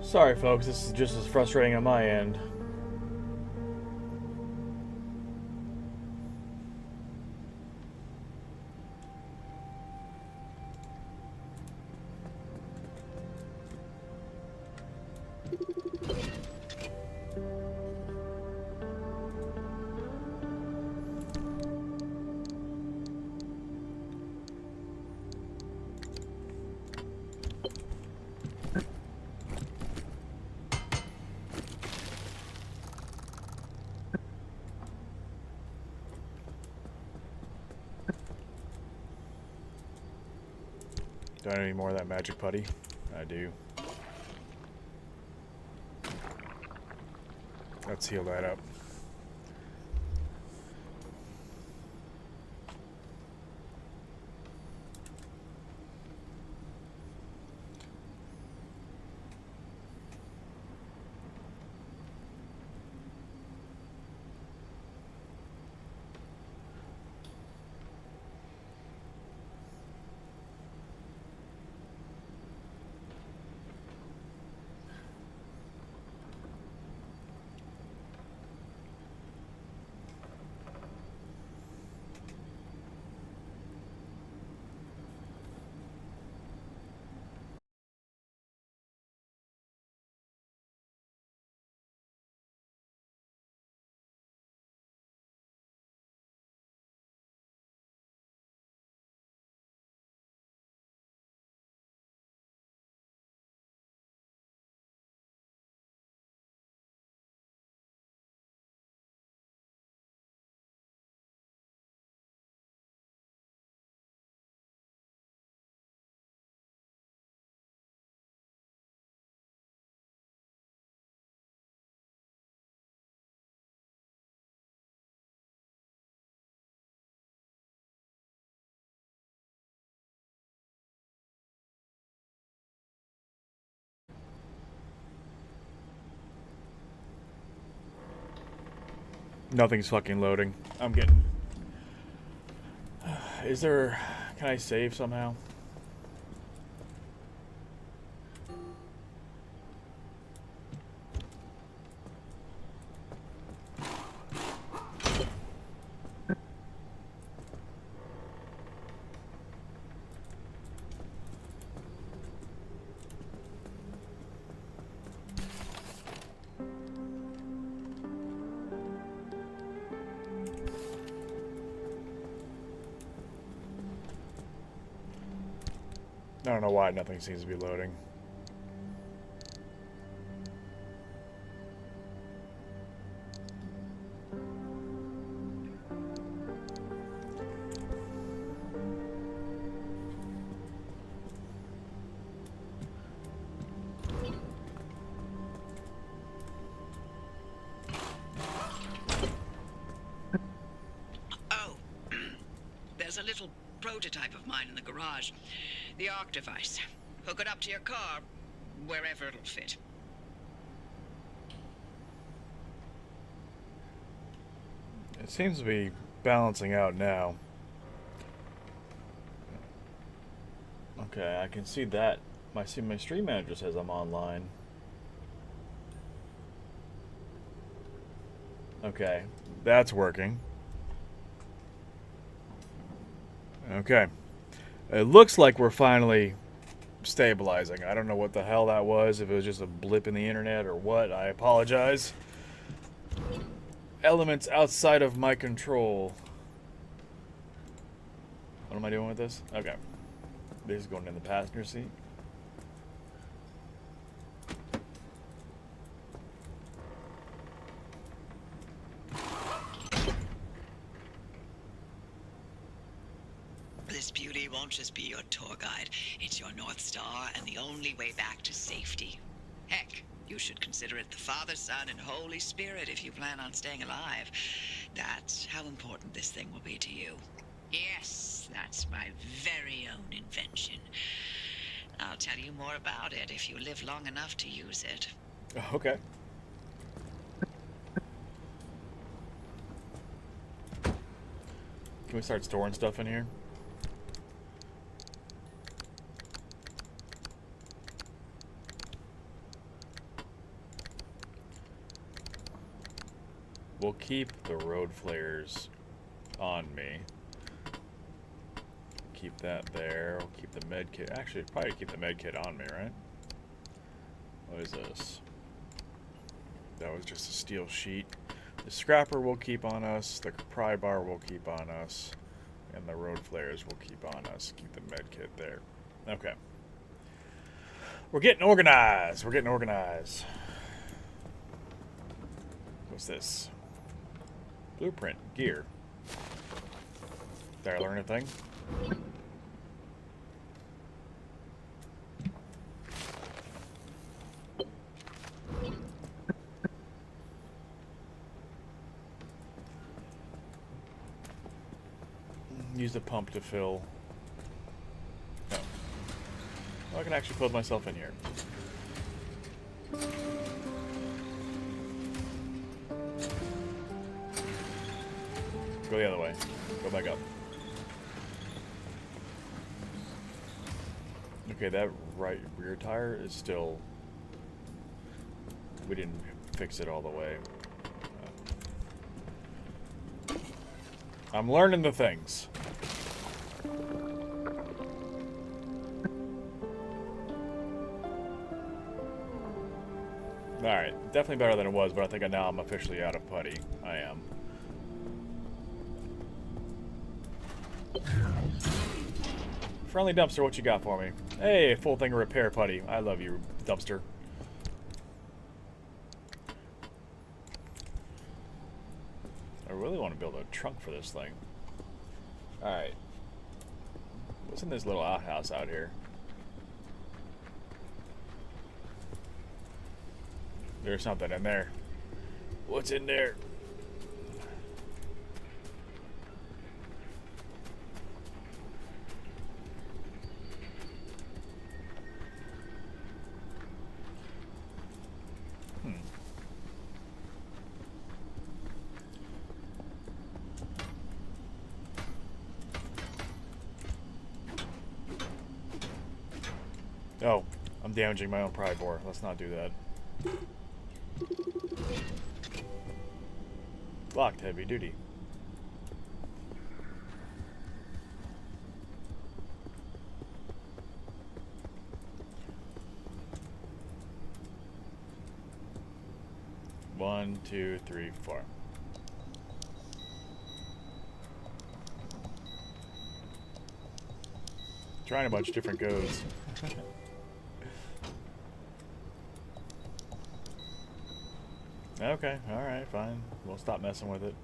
Sorry, folks, this is just as frustrating on my end. Do I need any more of that magic putty? I do. Let's heal that up. Nothing's fucking loading. I'm getting... Is there... Can I save somehow? I don't know why nothing seems to be loading. Oh, there's a little prototype of mine in the garage. The arc device. Hook it up to your car, wherever it'll fit. It seems to be balancing out now. Okay, I can see that. My stream manager says I'm online. Okay, that's working. Okay. It looks like we're finally stabilizing. I don't know what the hell that was, if it was just a blip in the internet or what. I apologize. Elements outside of my control. What am I doing with this? Okay. This is going in the passenger seat. This beauty won't just be your tour guide. It's your North Star and the only way back to safety. Heck, you should consider it the Father, Son, and Holy Spirit if you plan on staying alive. That's how important this thing will be to you. Yes, that's my very own invention. I'll tell you more about it if you live long enough to use it. Okay. Can we start storing stuff in here? We'll keep the road flares on me. Keep that there. We'll keep the med kit. Actually, probably keep the med kit on me, right? What is this? That was just a steel sheet. The scrapper will keep on us. The pry bar will keep on us. And the road flares will keep on us. Keep the med kit there. Okay. We're getting organized. We're getting organized. What's this? Blueprint. Gear. Did I learn a thing? Use the pump to fill. No. I can actually put myself in here. Go the other way. Go back up. Okay, that right rear tire is still... We didn't fix it all the way. I'm learning the things. Alright, definitely better than it was, but I think now I'm officially out of putty. I am. Friendly dumpster, what you got for me? Hey, full thing of repair putty. I love you, dumpster. I really want to build a trunk for this thing. Alright. What's in this little outhouse out here? There's something in there. What's in there? Oh, I'm damaging my own pry bar. Let's not do that. Locked, heavy duty. One, two, three, four. Trying a bunch of different codes. Okay, alright, fine. We'll stop messing with it.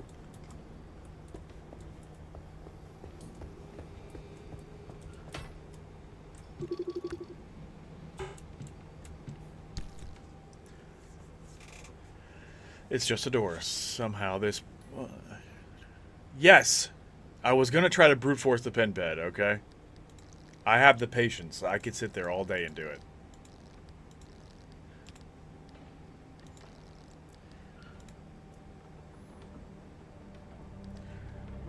It's just a door. Somehow this... Yes! I was gonna try to brute force the pen bed, okay? I have the patience. I could sit there all day and do it.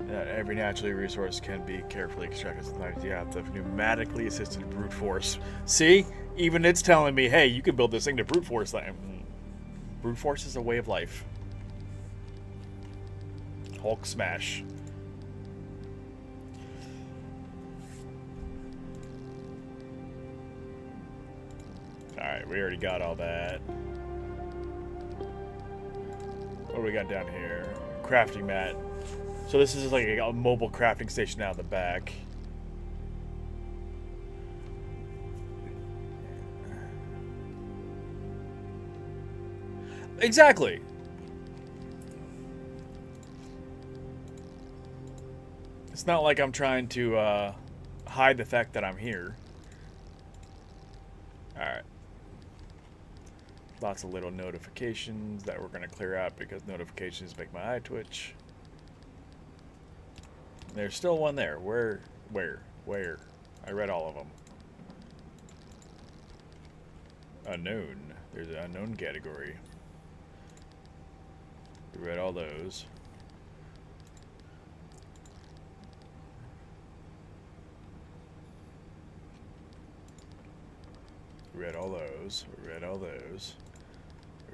Every naturally resource can be carefully extracted. Sometimes you have to pneumatically assisted brute force. See? Even it's telling me, hey, you can build this thing to brute force. Brute force is a way of life. Hulk smash. Alright, we already got all that. What do we got down here? Crafting mat. So this is like a mobile crafting station out in the back. Exactly. It's not like I'm trying to hide the fact that I'm here. Alright. Lots of little notifications that we're going to clear out because notifications make my eye twitch. There's still one there. Where? I read all of them. Unknown. There's an unknown category. We read all those. We read all those. We read all those.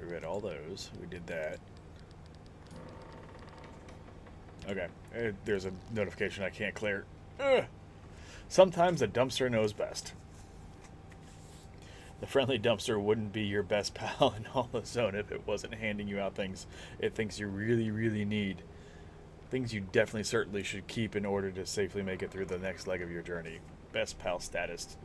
We read all those. We did that. Okay, there's a notification I can't clear. Ugh. Sometimes the dumpster knows best. The friendly dumpster wouldn't be your best pal in all the zone if it wasn't handing you out things it thinks you really, really need. Things you definitely, certainly should keep in order to safely make it through the next leg of your journey. Best pal status.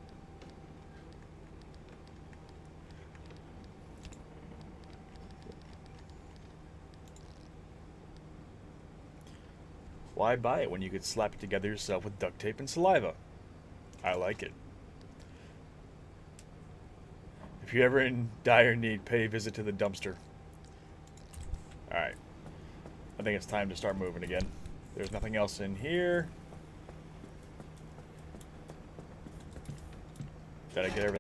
Why buy it when you could slap it together yourself with duct tape and saliva? I like it. If you're ever in dire need, pay a visit to the dumpster. Alright. I think it's time to start moving again. There's nothing else in here. Did I get everything?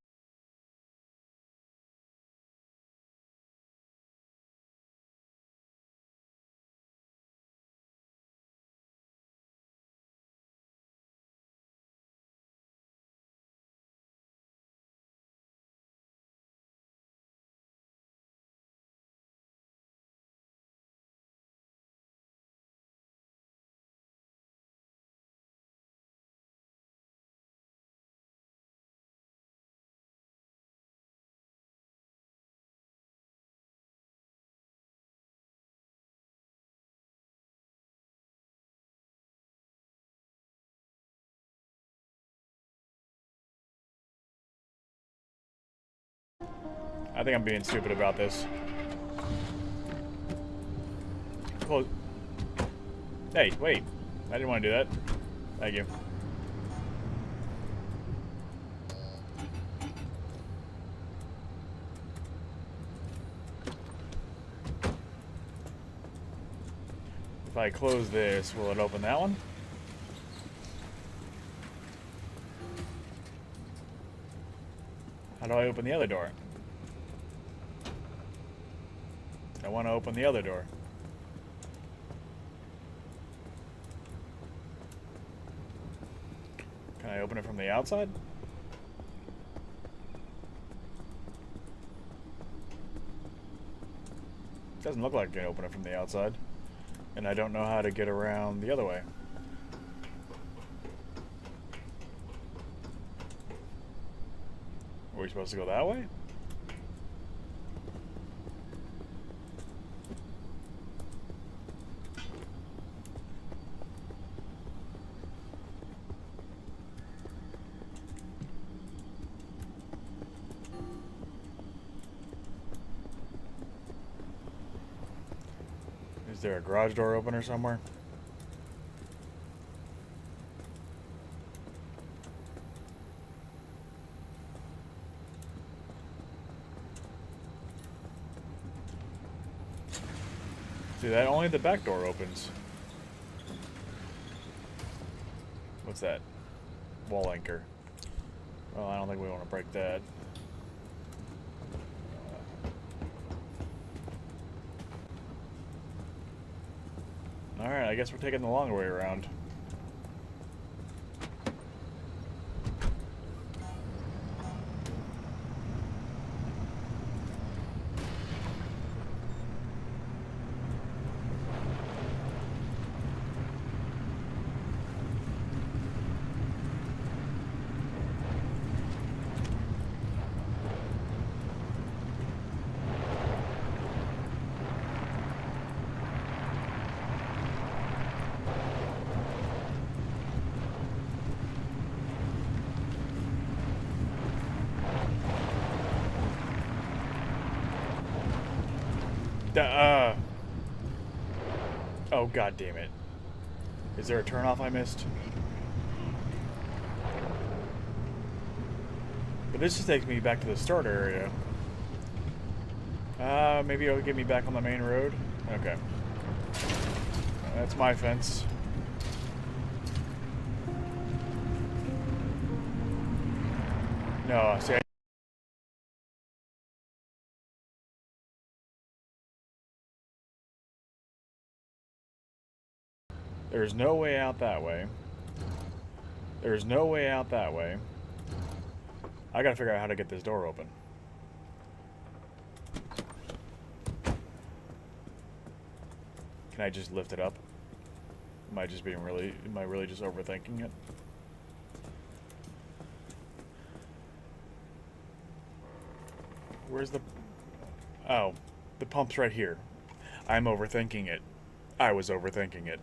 I think I'm being stupid about this. Close. Hey, wait. I didn't want to do that. Thank you. If I close this, will it open that one? How do I open the other door? I want to open the other door. Can I open it from the outside? Doesn't look like I can open it from the outside. And I don't know how to get around the other way. Are we supposed to go that way? Is there a garage door opener somewhere? See, that only the back door opens. What's that? Wall anchor. Well, I don't think we want to break that. Alright, I guess we're taking the long way around. Oh, god damn it. Is there a turnoff I missed? But this just takes me back to the start area. Maybe it'll get me back on the main road? Okay. That's my fence. No, see, there's no way out that way. There's no way out that way. I gotta figure out how to get this door open. Can I just lift it up? Am I really just overthinking it? Where's the... Oh, the pump's right here. I'm overthinking it. I was overthinking it.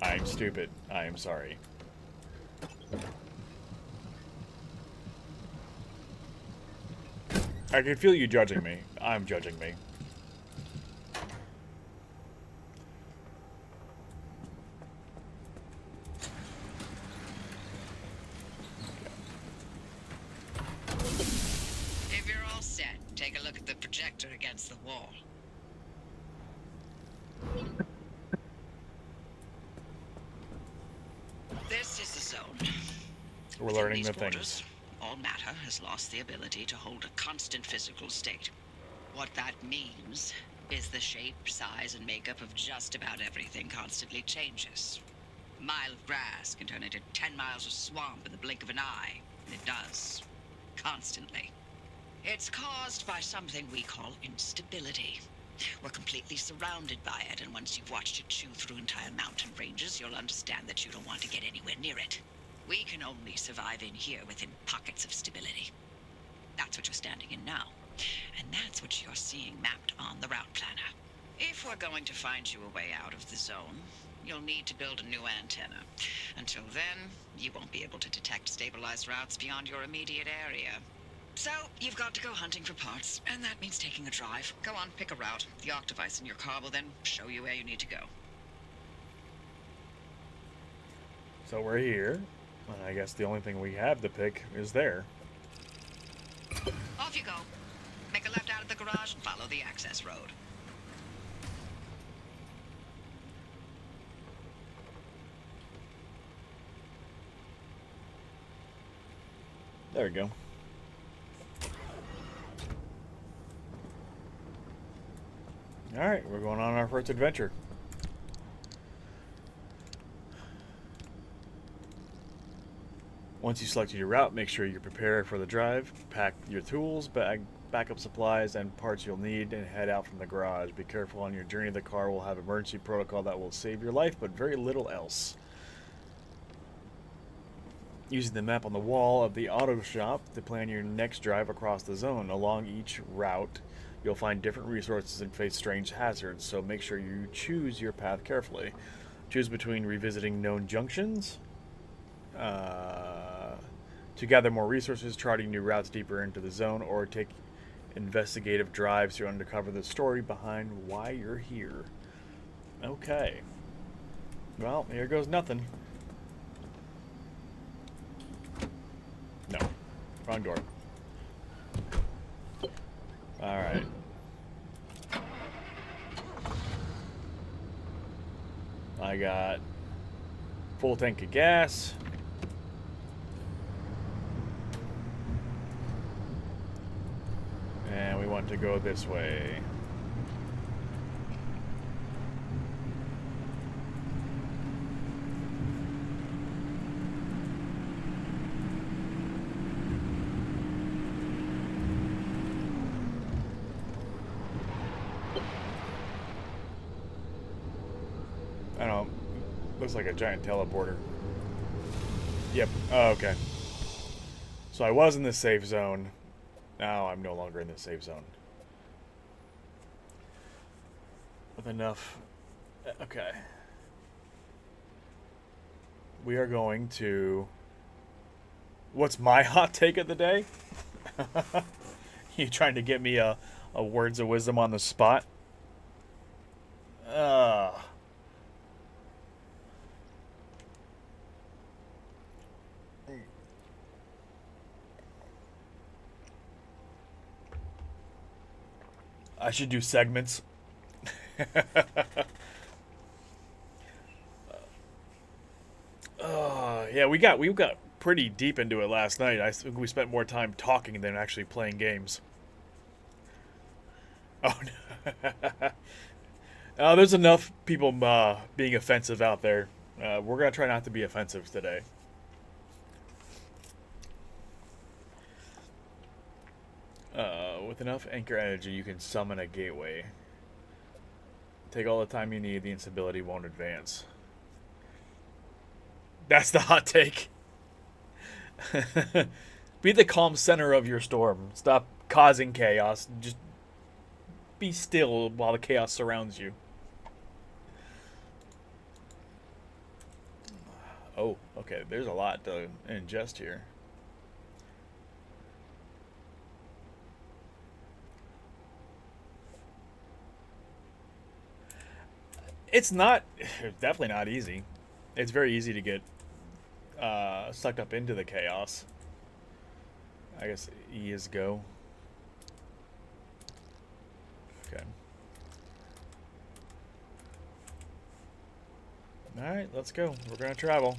I'm stupid. I am sorry. I can feel you judging me. I'm judging me. If you're all set, take a look at the projector against the wall. This is the zone. We're Within learning these the borders, things. all matter has lost the ability to hold a constant physical state. What that means is the shape, size, and makeup of just about everything constantly changes. A mile of grass can turn into 10 miles of swamp in the blink of an eye, and it does. Constantly. It's caused by something we call instability. We're completely surrounded by it, and once you've watched it chew through entire mountain ranges, you'll understand that you don't want to get anywhere near it. We can only survive in here within pockets of stability. That's what you're standing in now. And that's what you're seeing mapped on the route planner. If we're going to find you a way out of the zone, you'll need to build a new antenna. Until then, you won't be able to detect stabilized routes beyond your immediate area. So, you've got to go hunting for parts, and that means taking a drive. Go on, pick a route. The arc device in your car will then show you where you need to go. So we're here. And I guess the only thing we have to pick is there. Off you go. Make a left out of the garage and follow the access road. There we go. Alright, we're going on our first adventure. Once you selected your route, make sure you're prepared for the drive. Pack your tools, backup supplies, and parts you'll need, and head out from the garage. Be careful on your journey. The car will have emergency protocol that will save your life, but very little else. Using the map on the wall of the auto shop to plan your next drive across the zone. Along each route, you'll find different resources and face strange hazards, so make sure you choose your path carefully. Choose between revisiting known junctions, to gather more resources, charting new routes deeper into the zone, or take investigative drives to uncover the story behind why you're here. Okay. Well, here goes nothing. No. Wrong door. Alright. I got full tank of gas. And we want to go this way. I don't know. Looks like a giant teleporter. Yep. Oh, okay. So I was in the safe zone. Now I'm no longer in the safe zone. With enough... Okay. We are going to... What's my hot take of the day? You trying to get me a words of wisdom on the spot? I should do segments. Yeah, we got pretty deep into it last night. I think we spent more time talking than actually playing games. Oh no. There's enough people being offensive out there. We're gonna try not to be offensive today. With enough anchor energy, you can summon a gateway. Take all the time you need. The instability won't advance. That's the hot take. Be the calm center of your storm. Stop causing chaos. Just be still while the chaos surrounds you. Oh, okay. There's a lot to ingest here. It's definitely not easy. It's very easy to get sucked up into the chaos. I guess E is go. Okay. Alright, let's go. We're gonna travel.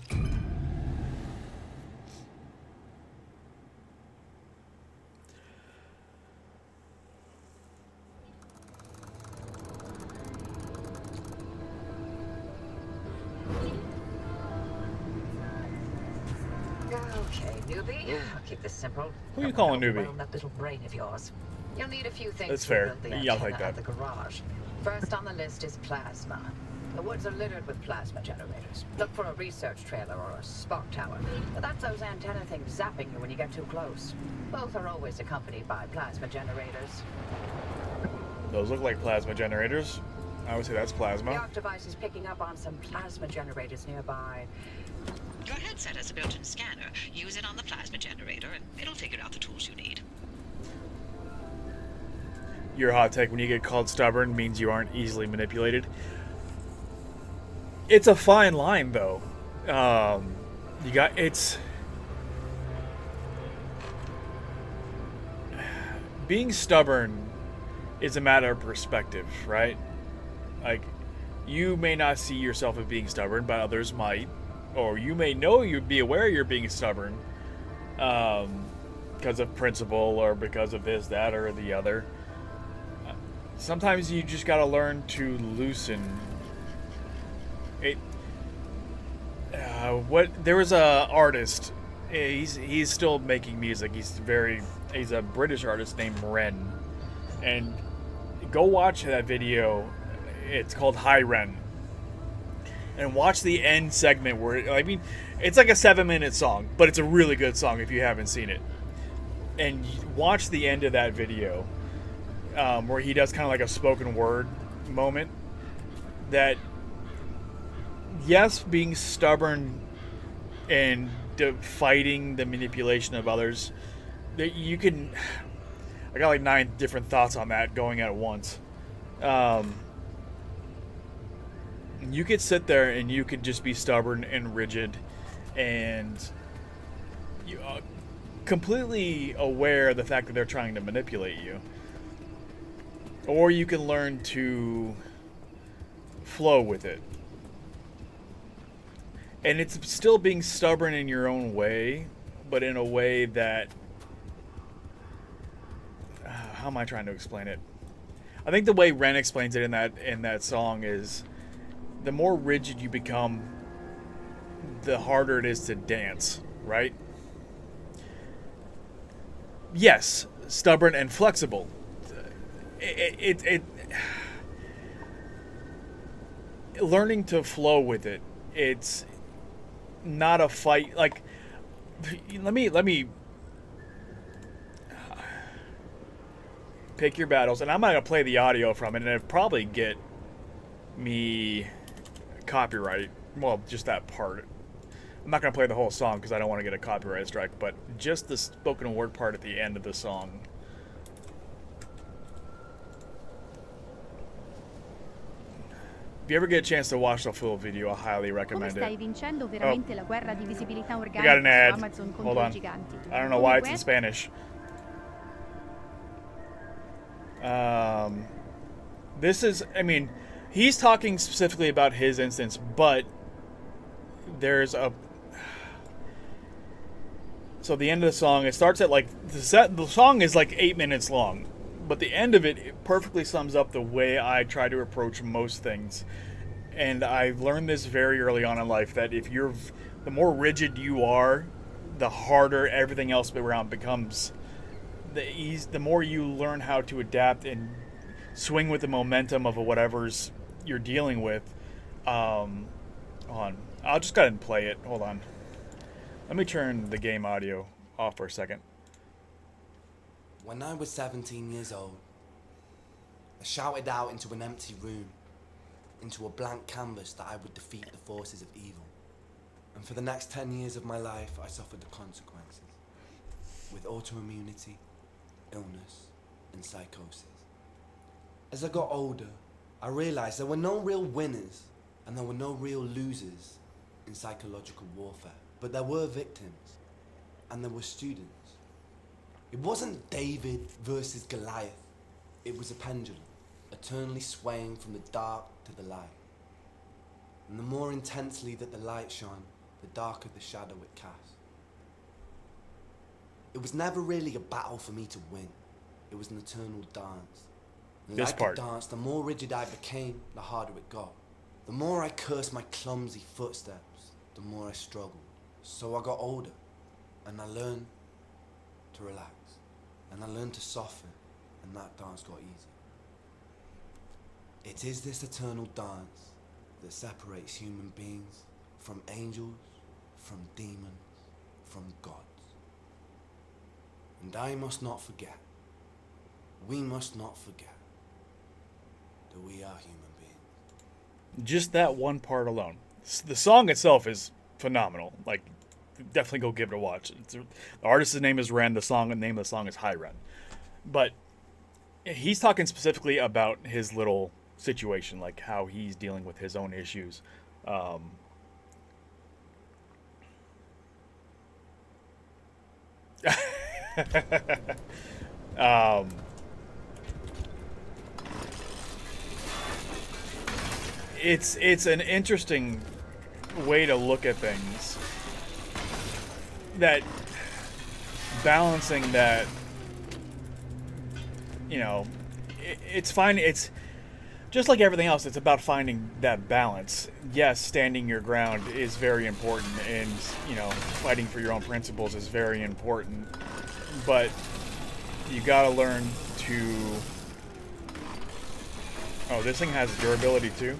Okay, newbie. I'll keep this simple. Who are you calling newbie? Overwhelm that little brain of yours. You'll need a few things That's to fair. build the Yeah, I'll antenna take that. at the garage. First on the list is plasma. The woods are littered with plasma generators. Look for a research trailer or a spark tower. But that's those antenna things zapping you when you get too close. Both are always accompanied by plasma generators. Those look like plasma generators. I would say that's The plasma. ARC device is picking up on some plasma generators nearby. Your headset has a built-in scanner. Use it on the plasma generator, and it'll figure out the tools you need. Your hot take when you get called stubborn means you aren't easily manipulated. It's a fine line, though. Being stubborn is a matter of perspective, right? Like, you may not see yourself as being stubborn, but others might. Or you may know you'd be aware you're being stubborn because of principle or because of this, that, or the other. Sometimes you just gotta learn to loosen it. There was a artist. He's still making music. He's a British artist named Ren, and go watch that video. It's called Hi Ren, and watch the end segment where it's like a 7-minute song, but it's a really good song if you haven't seen it. And watch the end of that video. Where he does kind of like a spoken word moment. That, yes, being stubborn and fighting the manipulation of others, that you can. I got like 9 different thoughts on that going at once. You could sit there and you could just be stubborn and rigid, and you completely aware of the fact that they're trying to manipulate you. Or you can learn to flow with it. And it's still being stubborn in your own way, but in a way that... how am I trying to explain it? I think the way Ren explains it in that song is, the more rigid you become, the harder it is to dance, right? Yes, stubborn and flexible. Learning to flow with it. It's not a fight. Like, let me pick your battles, and I'm not gonna play the audio from it, and it'd probably get me copyright. Well, just that part. I'm not gonna play the whole song because I don't want to get a copyright strike, but just the spoken word part at the end of the song. If you ever get a chance to watch the full video, I highly recommend it. Stai vincendo veramente la guerra di visibilità We got organica an ad. su Amazon Hold contro i on. giganti. I don't know why it's in Spanish. This is, he's talking specifically about his instance, but there's a... So the end of the song, it starts at the song is like 8 minutes long. But the end of it perfectly sums up the way I try to approach most things. And I learned this very early on in life, that the more rigid you are, the harder everything else around becomes. The more you learn how to adapt and swing with the momentum of whatever's you're dealing with. Hold on. I'll just go ahead and play it. Hold on. Let me turn the game audio off for a second. When I was 17 years old, I shouted out into an empty room, into a blank canvas that I would defeat the forces of evil. And for the next 10 years of my life, I suffered the consequences, with autoimmunity, illness, and psychosis. As I got older, I realized there were no real winners and there were no real losers in psychological warfare, but there were victims and there were students. It wasn't David versus Goliath. It was a pendulum, eternally swaying from the dark to the light. And the more intensely that the light shone, the darker the shadow it cast. It was never really a battle for me to win. It was an eternal dance. And This like part. a dance, the more rigid I became, the harder it got. The more I cursed my clumsy footsteps, the more I struggled. So I got older, and I learned to relax. And I learned to soften, and that dance got easier. It is this eternal dance that separates human beings from angels, from demons, from gods. And I must not forget, we must not forget, that we are human beings. Just that one part alone. The song itself is phenomenal. Like, definitely go give it a watch. The artist's name is Ren. The name of the song is High Ren. But he's talking specifically about his little situation, like how he's dealing with his own issues. It's an interesting way to look at things. That balancing that, you know, it's fine. It's just like everything else. It's about finding that balance. Yes, standing your ground is very important, and you know, fighting for your own principles is very important. But you gotta learn to. Oh, this thing has durability too.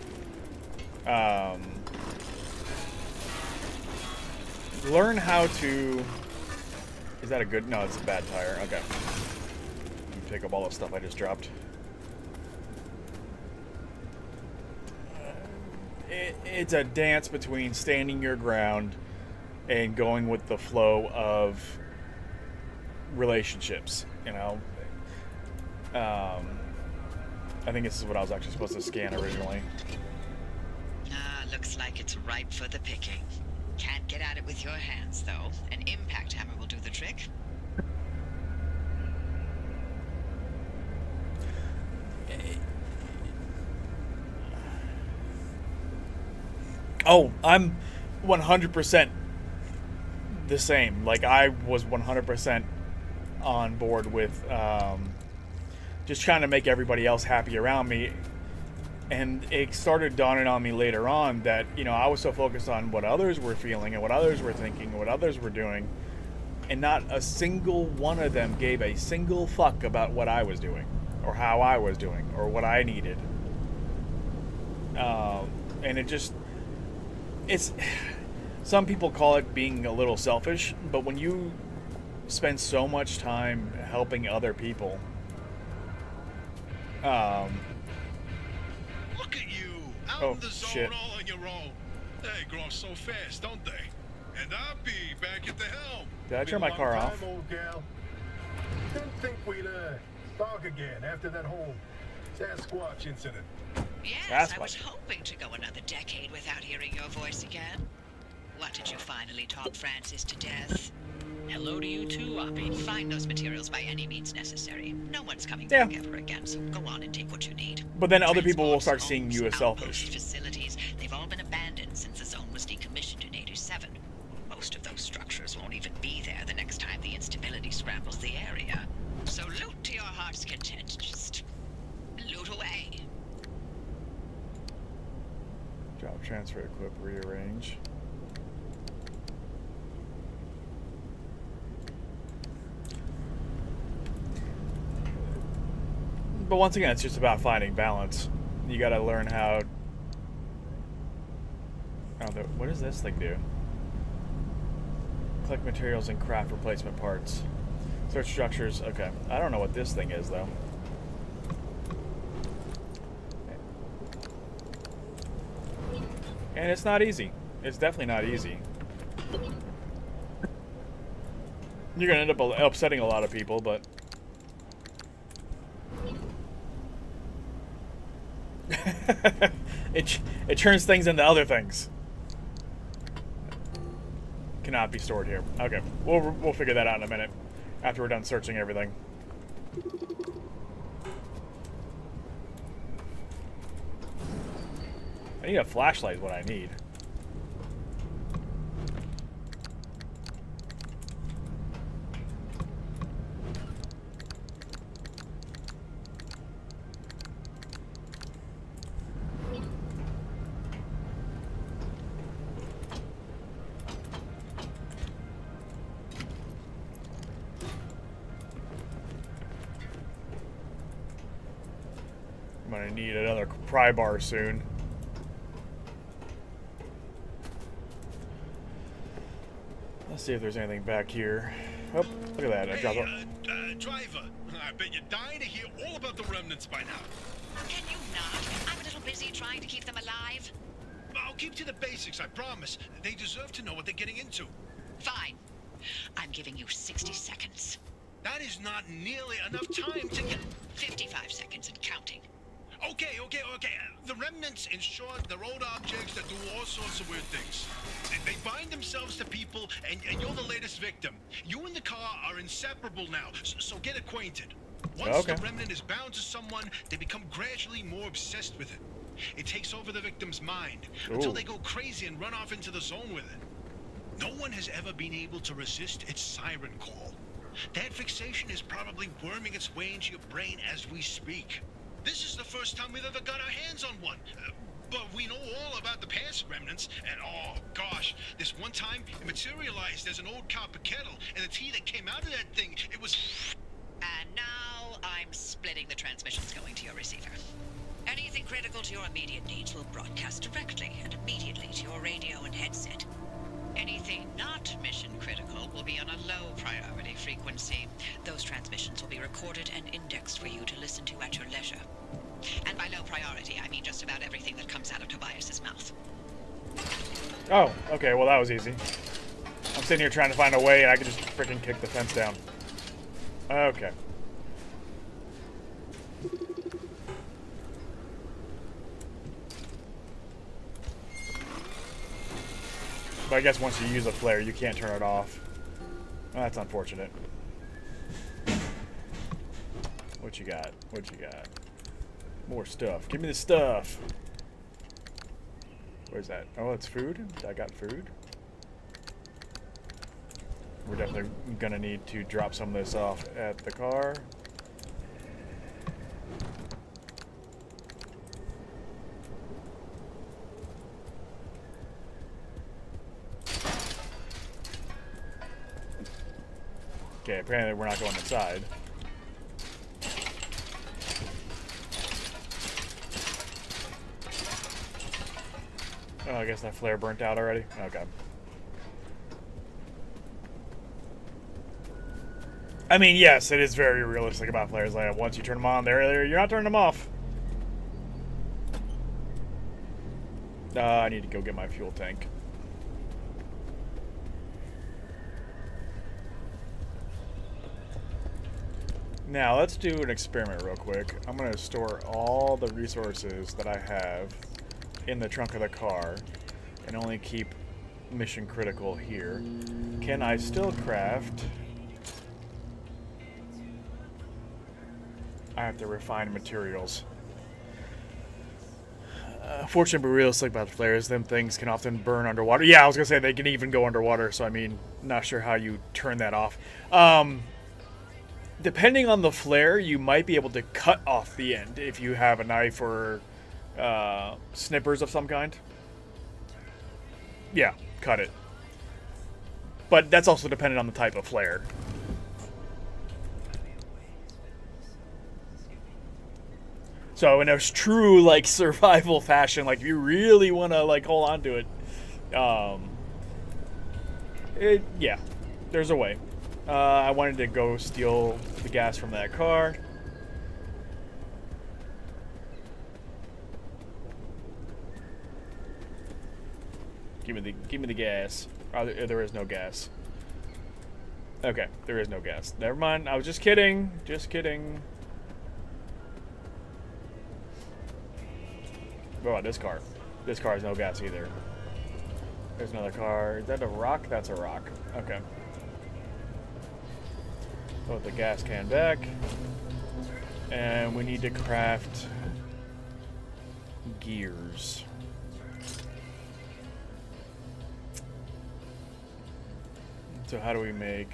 Learn how to. Is that a good? No, it's a bad tire. Okay. Let me pick up all the stuff I just dropped. It's a dance between standing your ground and going with the flow of relationships. You know. I think this is what I was actually supposed to scan originally. Looks like it's ripe for the picking. Can't get at it with your hands, though. An impact hammer will do the trick. Oh, I'm 100% the same. Like, I was 100% on board with just trying to make everybody else happy around me. And it started dawning on me later on that, you know, I was so focused on what others were feeling and what others were thinking and what others were doing. And not a single one of them gave a single fuck about what I was doing or how I was doing or what I needed. And it's, some people call it being a little selfish, but when you spend so much time helping other people, Look at you, out Oh, in the zone shit. all on your own. They grow so fast, don't they? And I'll be back at the helm. Did I Been turn a my long car time, off? Old gal. Didn't think we'd talk again after that whole Sasquatch incident. Yes, That's I was fine. hoping to go another decade without hearing your voice again. What, did you finally talk Francis to death? Hello to you too, Oppie. Find those materials by any means necessary. No one's coming back Yeah. ever again, so go on and take what you need. But then other people will Transports, start seeing you homes, as selfish. outpost facilities, they've all been abandoned since the zone was decommissioned in 87. Most of those structures won't even be there the next time the instability scrambles the area. So loot to your heart's content. Just loot away. Drop, transfer, equip, rearrange. But once again, it's just about finding balance. You gotta learn how What does this thing do? Collect materials and craft replacement parts. Search structures. Okay. I don't know what this thing is, though. And it's not easy. It's definitely not easy. You're gonna end up upsetting a lot of people, but... it turns things into other things. Cannot be stored here. Okay, we'll figure that out in a minute after we're done searching everything. I need a flashlight is what I need. I'm gonna need another pry bar soon. Let's see if there's anything back here. Oh, look at that. I dropped it. Driver, I bet you're dying to hear all about the remnants by now. Can you not? I'm a little busy trying to keep them alive. I'll keep to the basics, I promise. They deserve to know what they're getting into. Fine. I'm giving you 60 seconds. That is not nearly enough time to get... 55 seconds and counting. Okay. The remnants, in short, they're old objects that do all sorts of weird things. They bind themselves to people, and you're the latest victim. You and the car are inseparable now, so get acquainted. Once the remnant is bound to someone, they become gradually more obsessed with it. It takes over the victim's mind until they go crazy and run off into the zone with it. No one has ever been able to resist its siren call. That fixation is probably worming its way into your brain as we speak. This is the first time we've ever got our hands on one. But we know all about the past remnants, and oh gosh, this one time it materialized as an old copper kettle, and the tea that came out of that thing, it was... And now I'm splitting the transmissions going to your receiver. Anything critical to your immediate needs will broadcast directly and immediately to your radio and headset. Anything not mission critical will be on a low priority frequency. Those transmissions will be recorded and indexed for you to listen to at your leisure. And by low priority, I mean just about everything that comes out of Tobias's mouth. Oh, okay, well that was easy. I'm sitting here trying to find a way and I could just freaking kick the fence down. Okay. But I guess once you use a flare, you can't turn it off. Well, that's unfortunate. What you got? What you got? More stuff. Give me the stuff. Where's that? Oh, it's food? I got food? We're definitely gonna need to drop some of this off at the car. Okay, apparently we're not going inside. Oh, I guess that flare burnt out already? Okay. I mean, yes, it is very realistic about flares. Like, once you turn them on, you're not turning them off. I need to go get my fuel tank. Now, let's do an experiment real quick. I'm going to store all the resources that I have in the trunk of the car and only keep mission critical here. Can I still craft? I have to refine materials. Fortunately, but realistic about flares, them things can often burn underwater. Yeah, I was going to say they can even go underwater, so I mean, not sure how you turn that off. Depending on the flare, you might be able to cut off the end if you have a knife or snippers of some kind. Yeah, cut it. But that's also dependent on the type of flare. So in a true, like, survival fashion, like, if you really want to, like, hold on to it, Yeah, there's a way. I wanted to go steal the gas from that car. Give me the gas. Oh, there is no gas. Okay, there is no gas. Never mind. I was just kidding. Just kidding. What about this car? This car has no gas either. There's another car. Is that a rock? That's a rock. Okay. Put the gas can back. And we need to craft gears. So how do we make...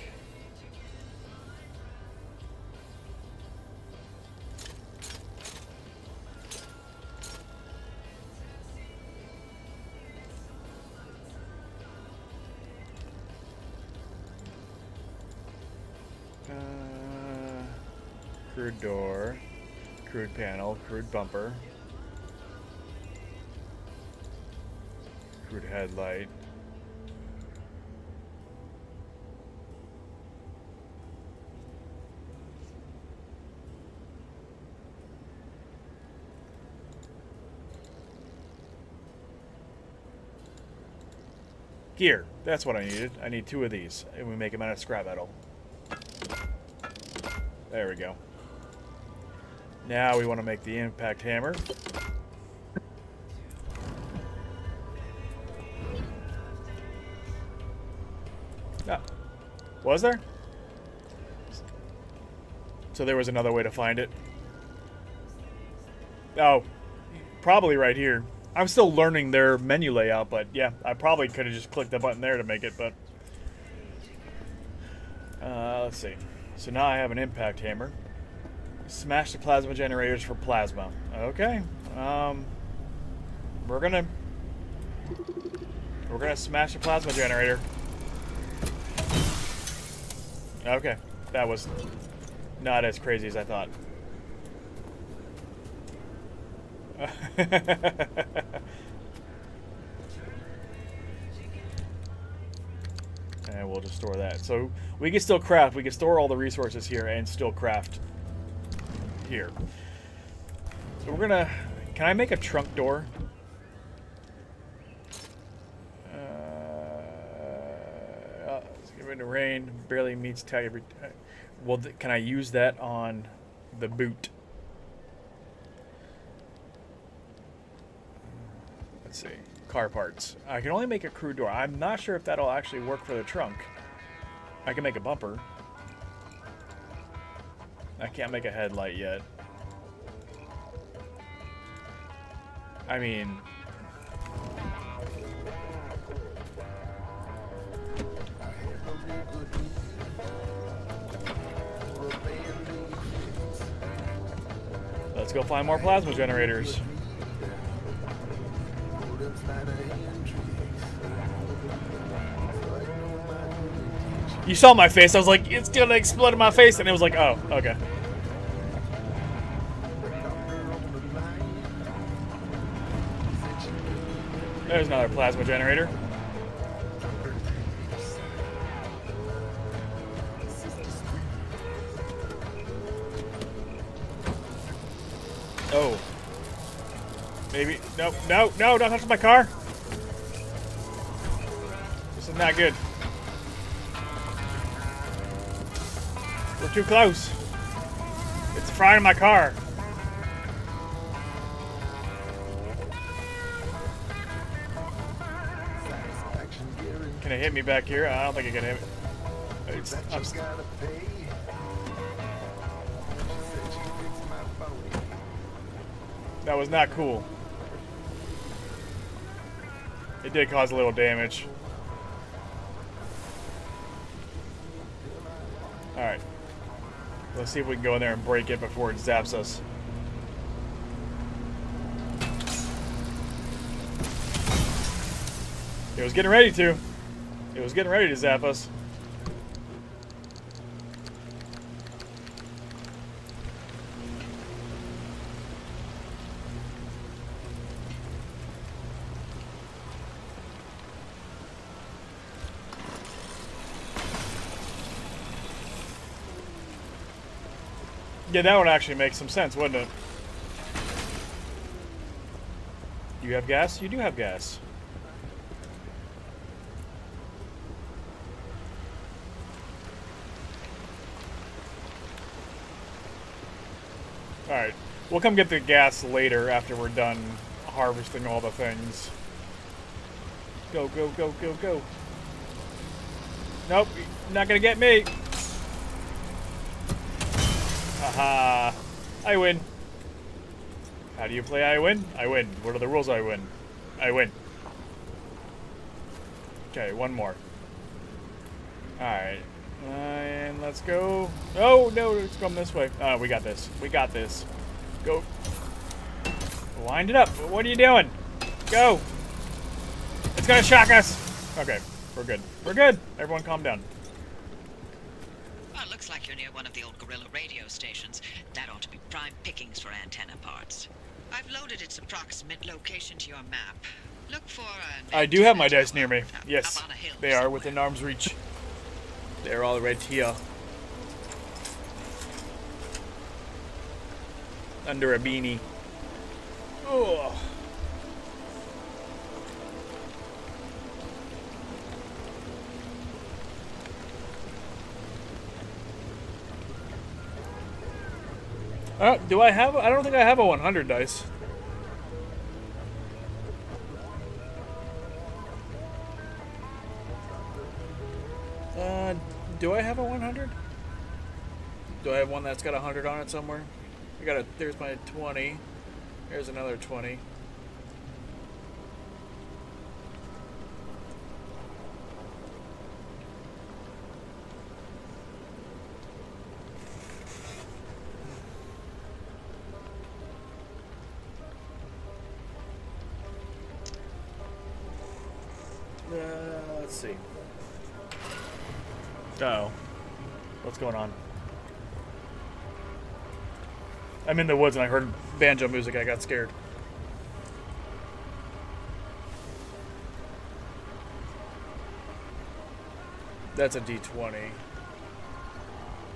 crude door, crude panel, crude bumper, crude headlight. Gear. That's what I needed. I need 2 of these, and we make them out of scrap metal. There we go. Now we want to make the impact hammer. Ah. Was there? So there was another way to find it. Oh, probably right here. I'm still learning their menu layout, but yeah, I probably could have just clicked the button there to make it, but... let's see. So now I have an impact hammer. Smash the plasma generators for plasma. Okay. We're gonna smash the plasma generator. Okay. That was not as crazy as I thought. And we'll just store that. So we can still craft. We can store all the resources here and still craft here. So we're gonna... Can I make a trunk door? It's giving the rain. Barely meets tag every... Well, can I use that on the boot? Let's see. Car parts. I can only make a crude door. I'm not sure if that'll actually work for the trunk. I can make a bumper. I can't make a headlight yet. I mean... Let's go find more plasma generators. You saw my face. I was like, it's gonna explode in my face. And it was like, oh, okay. There's another plasma generator. Oh. Maybe. No, no, no, don't touch my car. This is not good. We're too close. It's frying my car. Can it hit me back here? I don't think it can hit me. That was not cool. It did cause a little damage. Alright. Let's see if we can go in there and break it before it zaps us. It was getting ready to. It was getting ready to zap us. Yeah, that would actually make some sense, wouldn't it? You have gas? You do have gas. Alright. We'll come get the gas later after we're done harvesting all the things. Go, go, go, go, go. Nope, you're not gonna get me. Haha. I win. How do you play I win? I win. What are the rules I win? I win. Okay, one more. Alright. And let's go. Oh, no, it's going this way. We got this. We got this. Go. Wind it up. What are you doing? Go. It's gonna shock us. Okay, we're good. We're good. Everyone calm down. Well, it looks like you're near one of the old guerrilla radio stations. That ought to be prime pickings for antenna parts. I've loaded its approximate location to your map. Look for an I do have my antenna dice near me. up Yes, on a hill they are somewhere. within arm's reach. They're all right here. Under a beanie. Oh. Do I have? I don't think I have a 100 dice. Do I have a 100? Do I have one that's got 100 on it somewhere? I got a. There's my 20. There's another 20. Let's see. Uh-oh. What's going on? I'm in the woods and I heard banjo music. I got scared. That's a D20.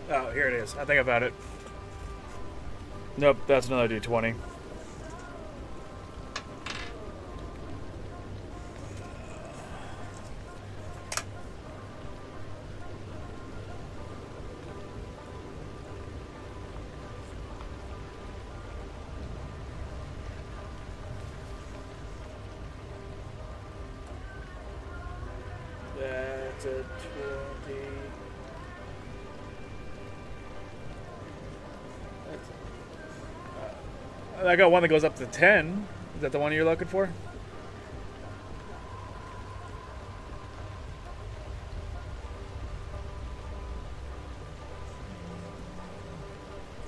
Oh, here it is. I think I've had it. Nope, that's another D20. That's a 20. I got one that goes up to 10. Is that the one you're looking for?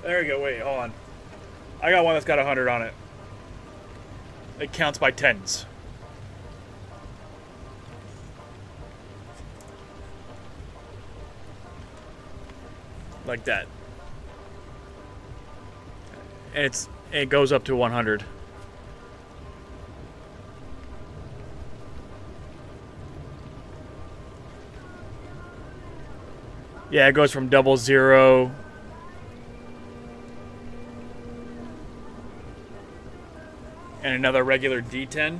There we go. Wait, hold on. I got one that's got 100 on it. It counts by tens. Like that. And it goes up to 100. Yeah, it goes from 00. And another regular D10.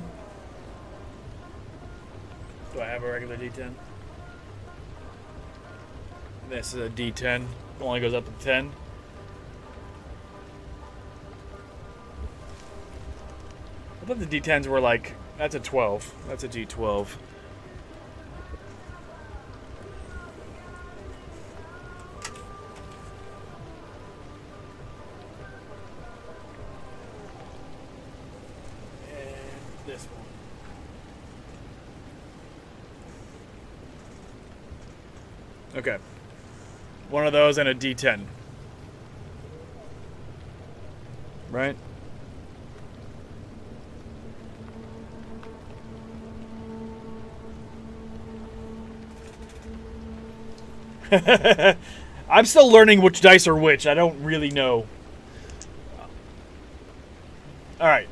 Do I have a regular D10? This is a D10. It only goes up to 10. I thought the D10s were like, that's a 12. That's a D12. And this one. Okay. One of those and a D10. Right? I'm still learning which dice are which. I don't really know. Alright.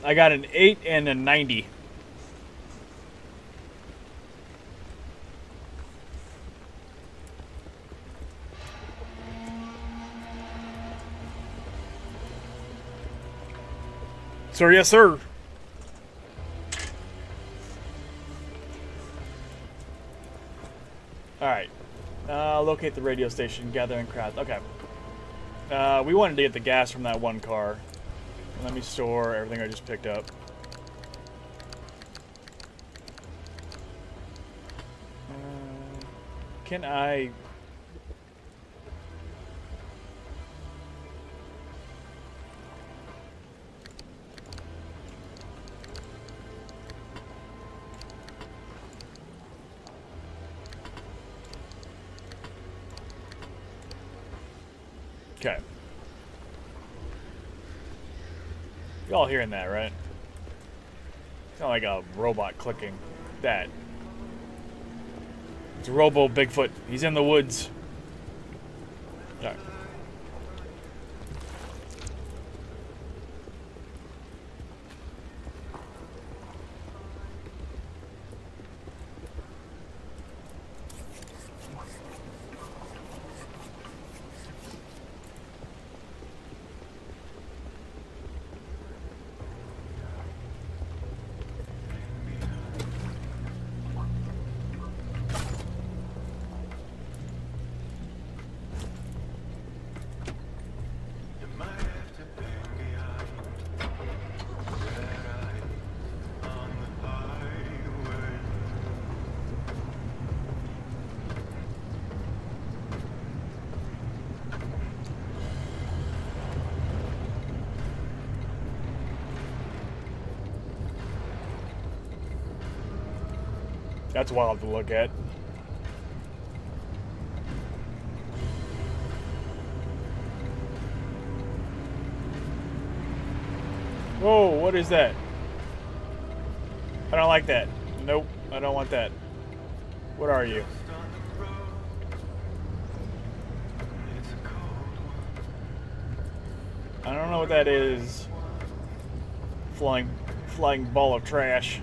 I got an 8 and a 90. Sir, yes, sir. Alright. Locate the radio station, gathering crowds. Okay. We wanted to get the gas from that one car. Let me store everything I just picked up. Can I... Okay. Y'all hearing that, right? It's not like a robot clicking. That. It's Robo Bigfoot. He's in the woods. Alright. That's wild to look at. Whoa, what is that? I don't like that. Nope, I don't want that. What are you? I don't know what that is. Flying ball of trash.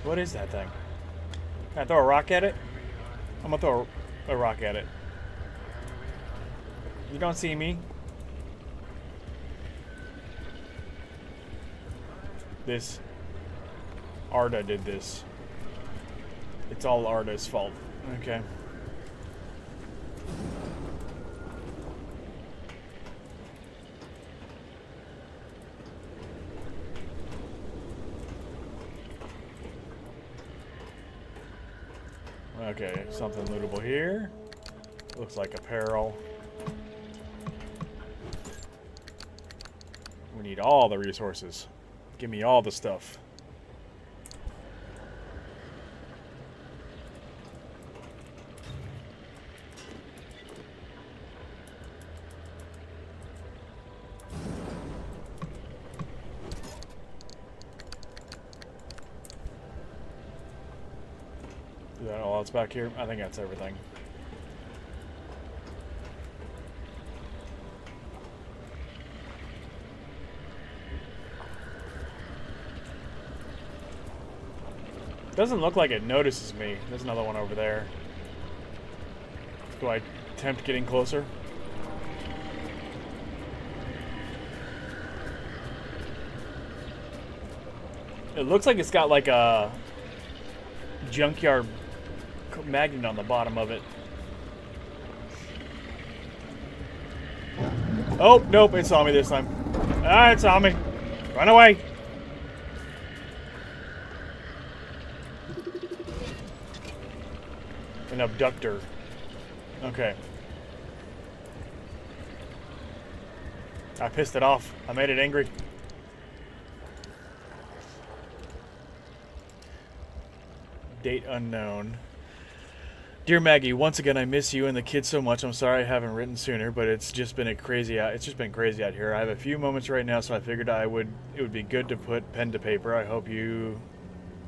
What is that thing? Can I throw a rock at it? I'm gonna throw a rock at it. You don't see me. This. Arda did this. It's all Arda's fault. Okay. Okay, something lootable here. Looks like apparel. We need all the resources. Give me all the stuff. Is that all that's back here? I think that's everything. Doesn't look like it notices me. There's another one over there. Do I attempt getting closer? It looks like it's got like a junkyard magnet on the bottom of it. Oh, nope, it saw me this time. Ah, it saw me. Run away. An abductor. Okay. I pissed it off. I made it angry. Date unknown. Dear Maggie, once again I miss you and the kids so much. I'm sorry I haven't written sooner, but it's just been crazy out here. I have a few moments right now, so I figured it would be good to put pen to paper. I hope it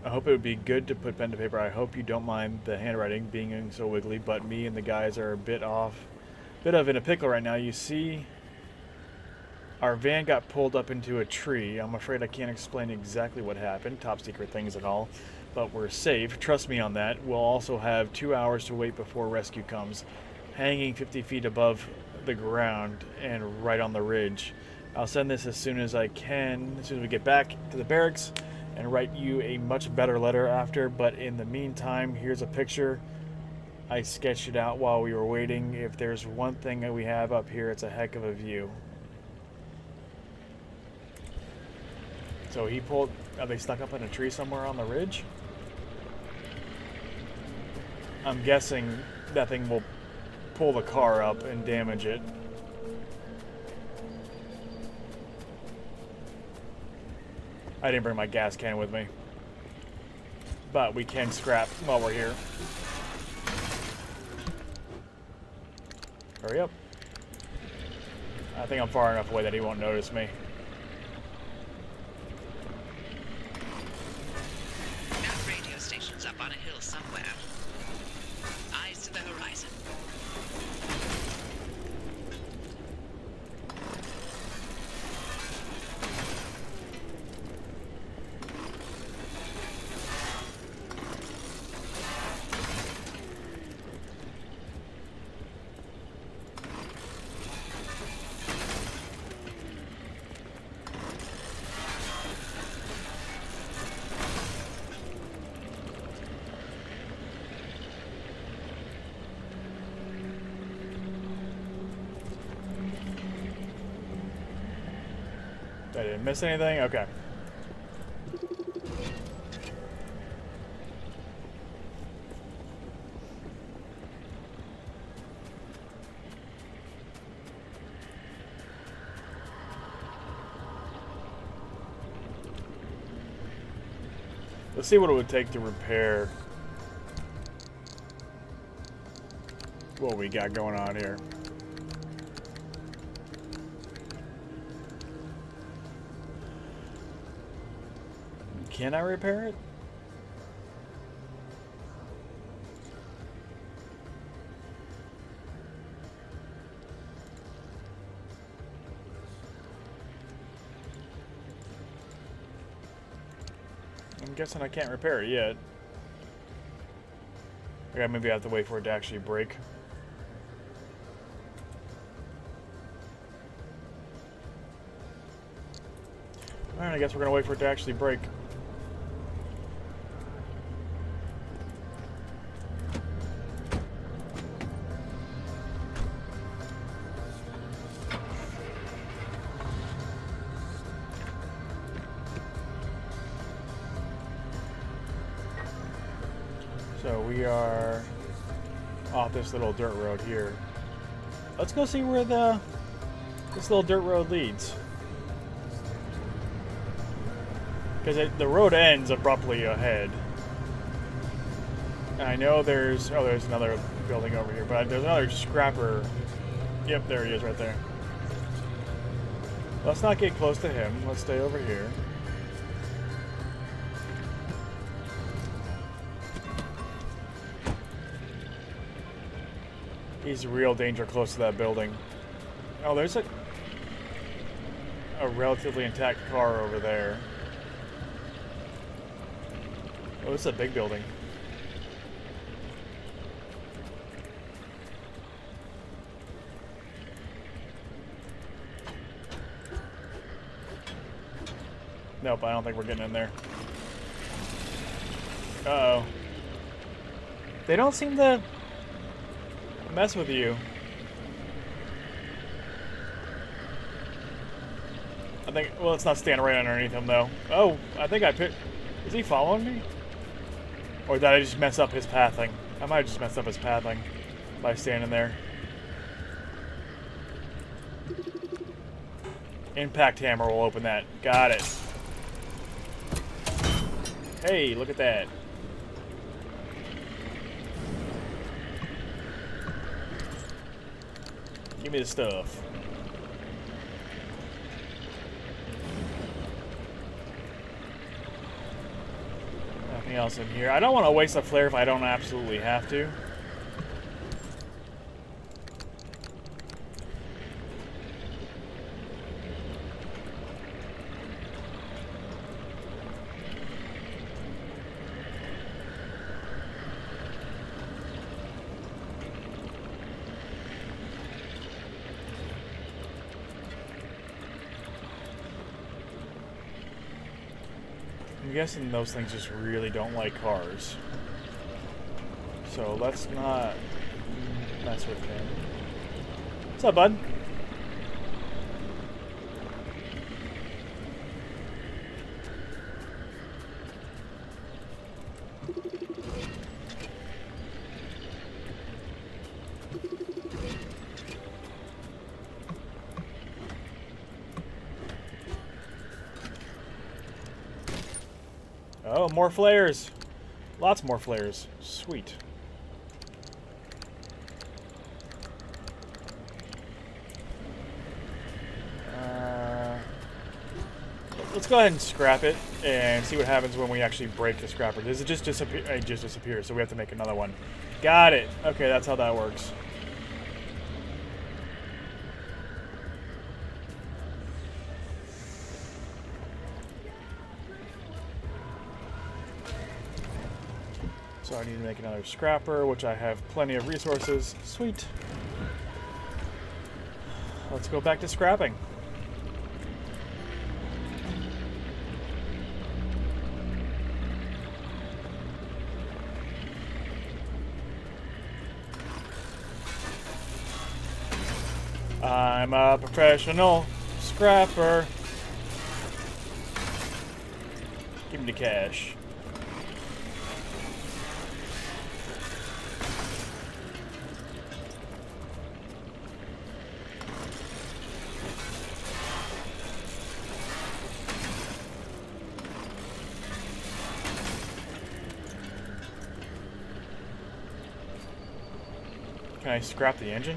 would be good to put pen to paper. I hope you don't mind the handwriting being so wiggly, but me and the guys are a bit of in a pickle right now. You see, Our van got pulled up into a tree. I'm afraid I can't explain exactly what happened, top secret things and all, but we're safe. Trust me on that. We'll also have 2 hours to wait before rescue comes, hanging 50 feet above the ground and right on the ridge. I'll send this as soon as I can, as soon as we get back to the barracks, and write you a much better letter after, but in the meantime, here's a picture. I sketched it out while we were waiting. If there's one thing that we have up here, it's a heck of a view. So he pulled... Are they stuck up in a tree somewhere on the ridge? I'm guessing that thing will pull the car up and damage it. I didn't bring my gas can with me. But we can scrap while we're here. Hurry up. I think I'm far enough away that he won't notice me. That radio station's up on a hill somewhere. Eyes to the horizon. I didn't miss anything? Okay. Let's see what it would take to repair what we got going on here. Can I repair it? I'm guessing I can't repair it yet. Okay, maybe I have to wait for it to actually break. Alright, I guess we're gonna wait for it to actually break. So we are off this little dirt road here. Let's go see where this little dirt road leads. Because the road ends abruptly ahead. And I know there's another building over here, but there's another scrapper. Yep, there he is right there. Let's not get close to him. Let's stay over here. He's real danger close to that building. Oh, there's a relatively intact car over there. Oh, this is a big building. Nope, I don't think we're getting in there. Uh-oh. They don't seem to mess with you. I think, well, let's not stand right underneath him, though. Oh, I think I picked... Is he following me? Or did I just mess up his pathing? I might have just messed up his pathing by standing there. Impact hammer will open that. Got it. Hey, look at that. Give me the stuff. Nothing else in here. I don't want to waste a flare if I don't absolutely have to. guessing those things just really don't like cars. So let's not mess with him. What's up, bud? Oh, more flares. Lots more flares. Sweet. Let's go ahead and scrap it and see what happens when we actually break the scrapper. Does it just disappear? It just disappears, so we have to make another one. Got it. Okay, that's how that works. So I need to make another scrapper, which I have plenty of resources. Sweet. Let's go back to scrapping. I'm a professional scrapper. Give me the cash. Can I scrap the engine?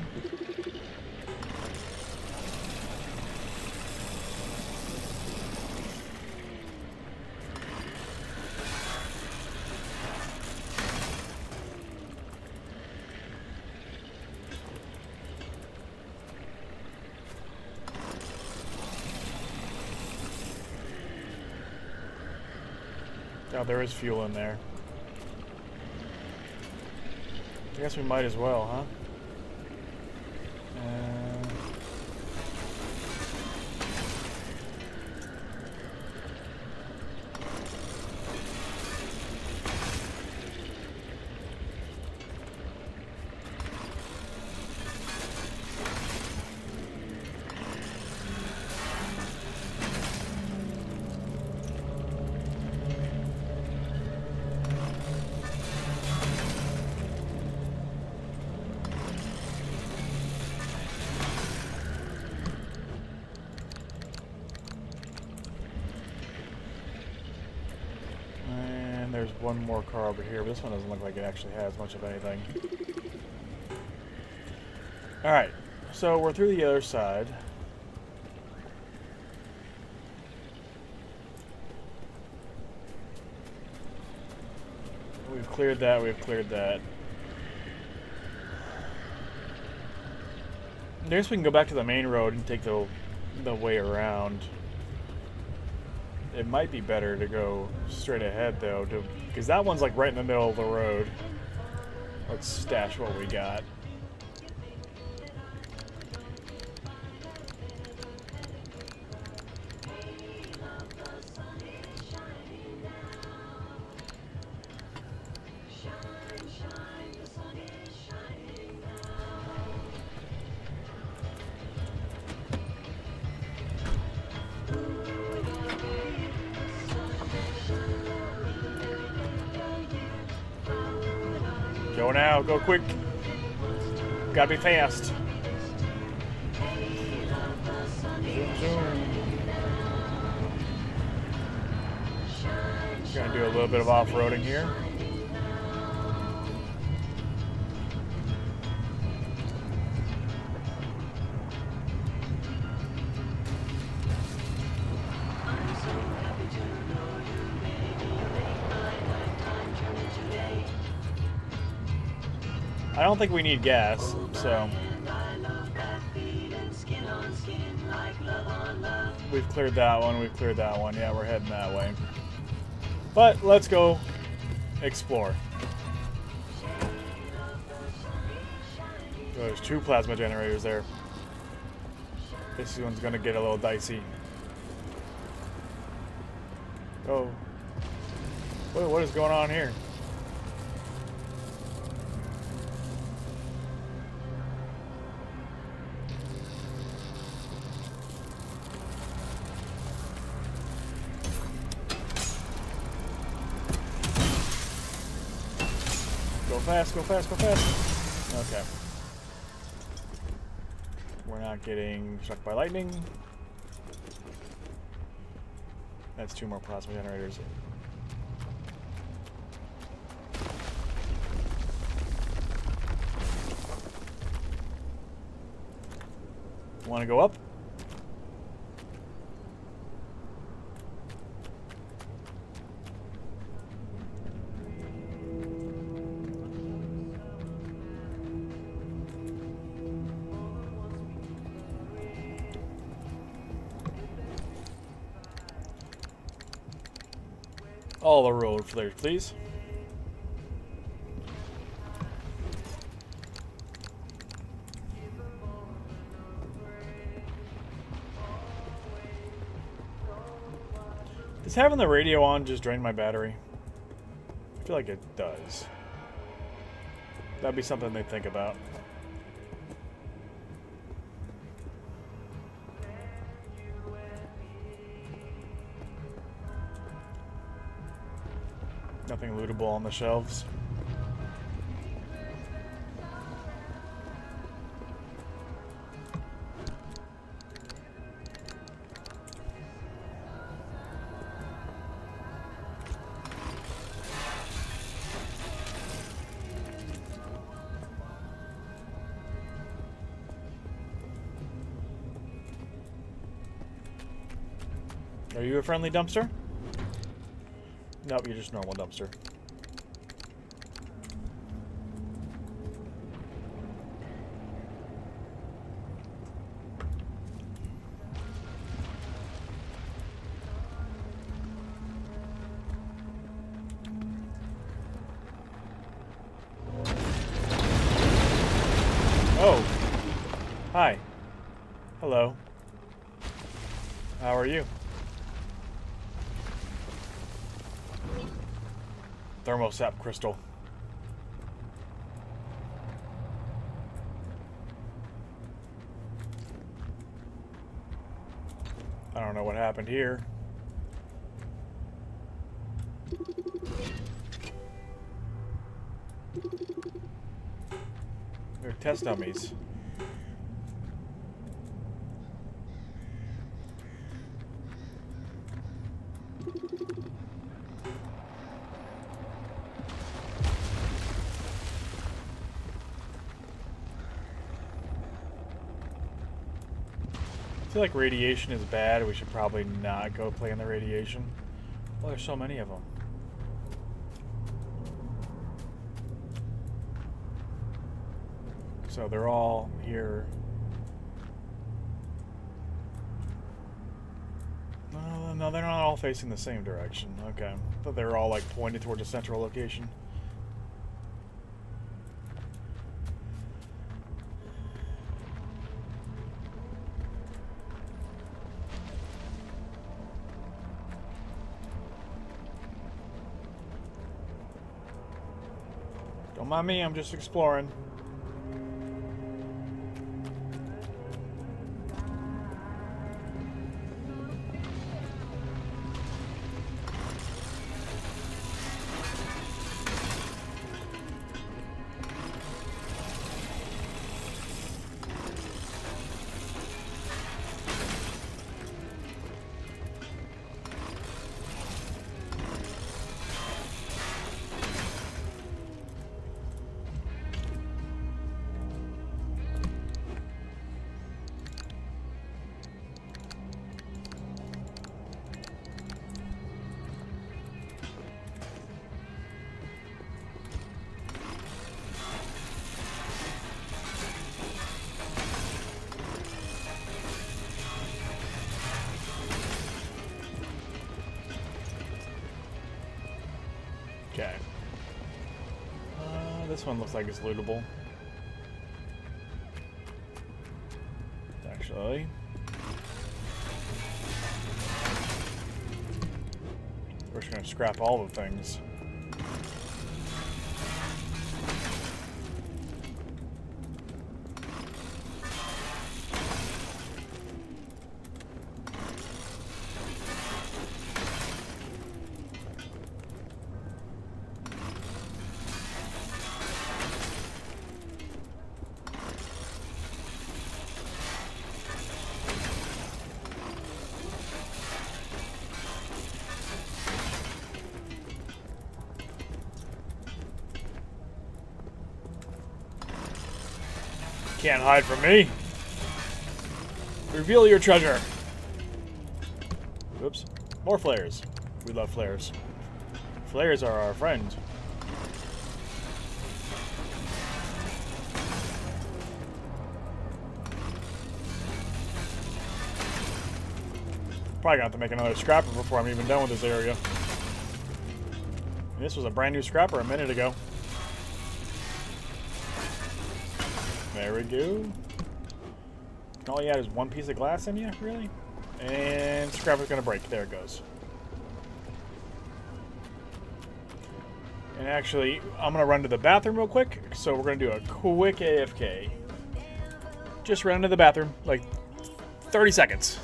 Oh, there is fuel in there. I guess we might as well, huh? There's one more car over here, but this one doesn't look like it actually has much of anything. Alright, so we're through the other side. We've cleared that, we've cleared that. I guess we can go back to the main road and take the way around. It might be better to go straight ahead, though, because that one's like right in the middle of the road. Let's stash what we got. Go now, go quick. Gotta be fast. Zoom, zoom. Gonna do a little bit of off-roading here. I don't think we need gas, so we've cleared that one, we've cleared that one. Yeah, we're heading that way. But let's go explore. Oh, there's 2 plasma generators there. This one's gonna get a little dicey. Go. What is going on here? Go fast, go fast, go fast. Okay. We're not getting struck by lightning. That's 2 more plasma generators. Want to go up? All the road flares, please. Does having the radio on just drain my battery? I feel like it does. That'd be something they'd think about. Nothing lootable on the shelves. Are you a friendly dumpster? Nope, you're just a normal dumpster. Oh. Hi. Hello. How are you? Thermosap crystal. I don't know what happened here. They're test dummies. I feel like radiation is bad. We should probably not go play in the radiation. Well, there's so many of them. So they're all here. No, they're not all facing the same direction. Okay. But they're all like pointed towards a central location. Don't mind me, I'm just exploring. Okay. This one looks like it's lootable. Actually. We're just gonna scrap all the things. Can't hide from me. Reveal your treasure. Oops. More flares. We love flares. Flares are our friend. Probably gonna have to make another scrapper before I'm even done with this area. And this was a brand new scrapper a minute ago. There we go. And all you had is one piece of glass in you, really? And scrapper's gonna break. There it goes. And actually, I'm gonna run to the bathroom real quick. So we're gonna do a quick AFK. Just run to the bathroom, like 30 seconds.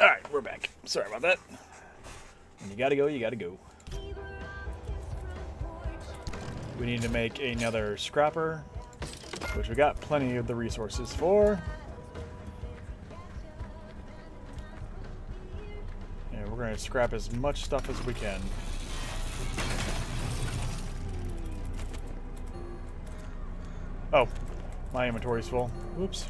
Alright, we're back. Sorry about that. When you gotta go, you gotta go. We need to make another scrapper, which we got plenty of the resources for. And we're gonna scrap as much stuff as we can. Oh, my inventory's full. Oops.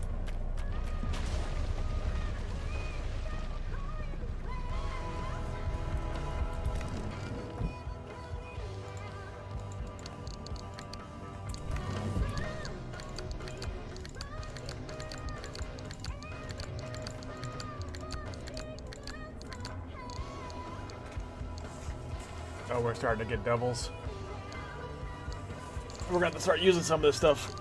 Oh, we're starting to get doubles. We're going to start using some of this stuff.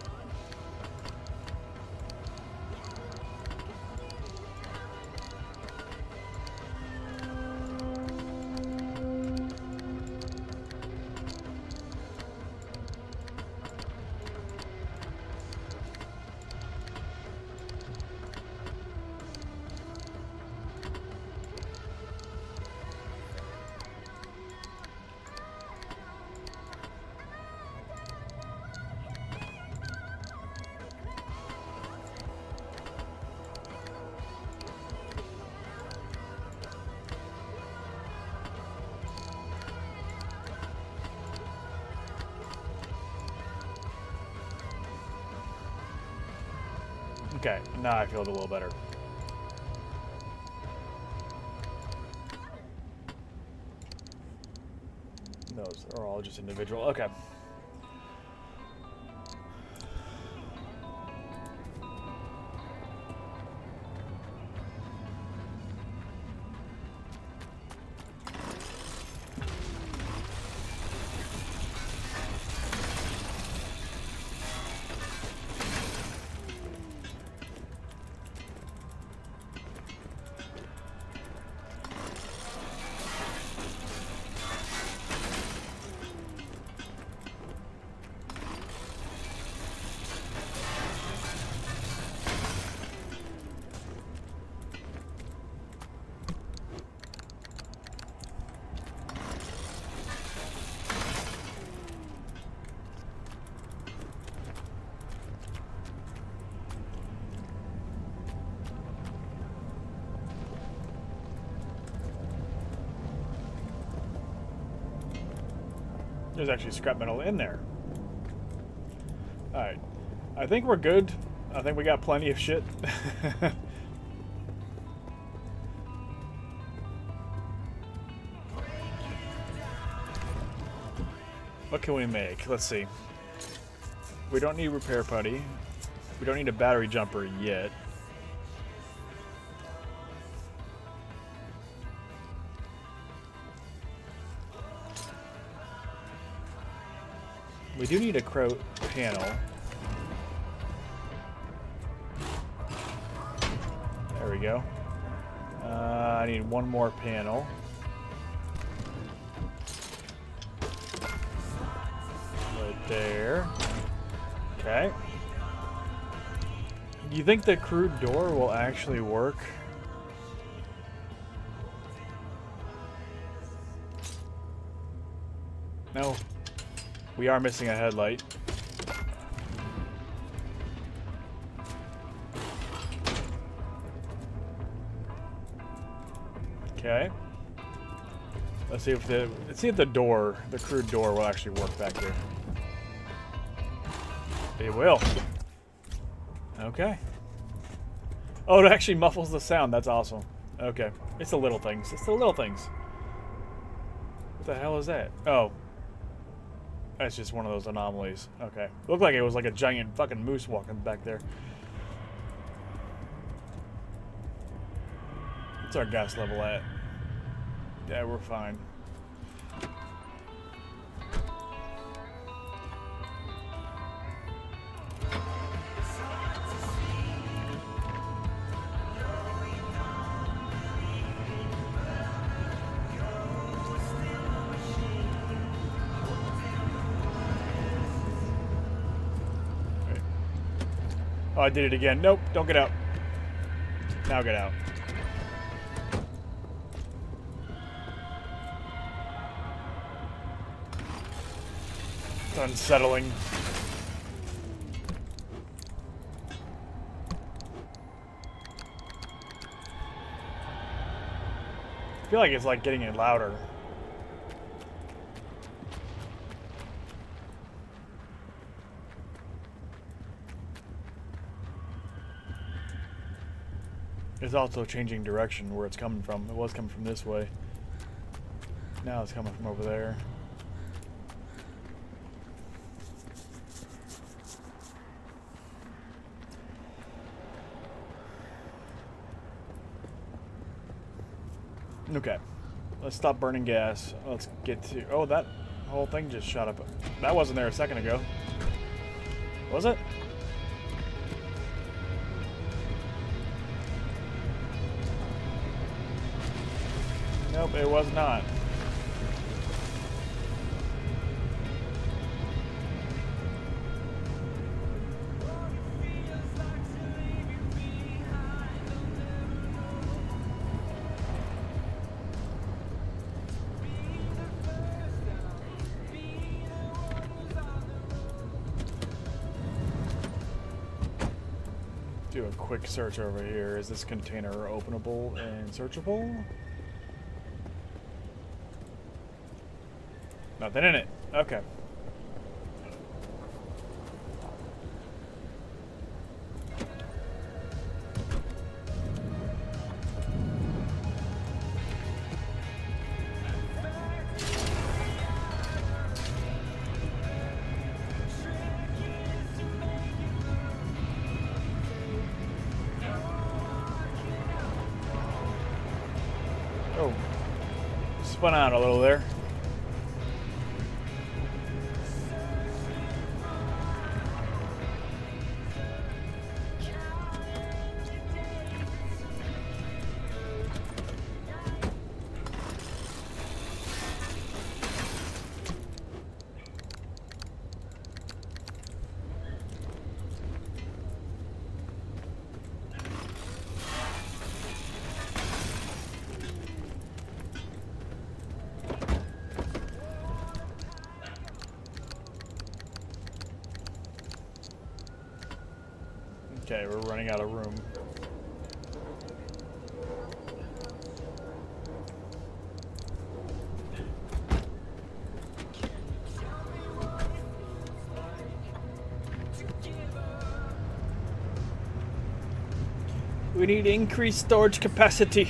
Okay, now I feel a little better. Those are all just individual. Okay. There's actually scrap metal in there. Alright. I think we're good. I think we got plenty of shit. What can we make? Let's see. We don't need repair putty. We don't need a battery jumper yet. We do need a crow panel. There we go. I need one more panel. Right there. Okay. Do you think the crude door will actually work? No. We are missing a headlight. Okay. Let's see if the door, the crude door, will actually work back here. It will. Okay. Oh, it actually muffles the sound. That's awesome. Okay. It's the little things. It's the little things. What the hell is that? Oh. That's just one of those anomalies. Okay. Looked like it was like a giant fucking moose walking back there. What's our gas level at? Yeah, we're fine. Oh, I did it again. Nope, don't get out. Now get out. It's unsettling. I feel like it's like getting it louder. It's also changing direction where it's coming from. It was coming from this way. Now it's coming from over there. Okay. Let's stop burning gas. Let's get to... Oh, that whole thing just shot up. That wasn't there a second ago. Was it? Nope, it was not. Do a quick search over here. Is this container openable and searchable? Nothing in it. Okay. Oh. Spun out a little there. Okay, we're running out of room. We need increased storage capacity.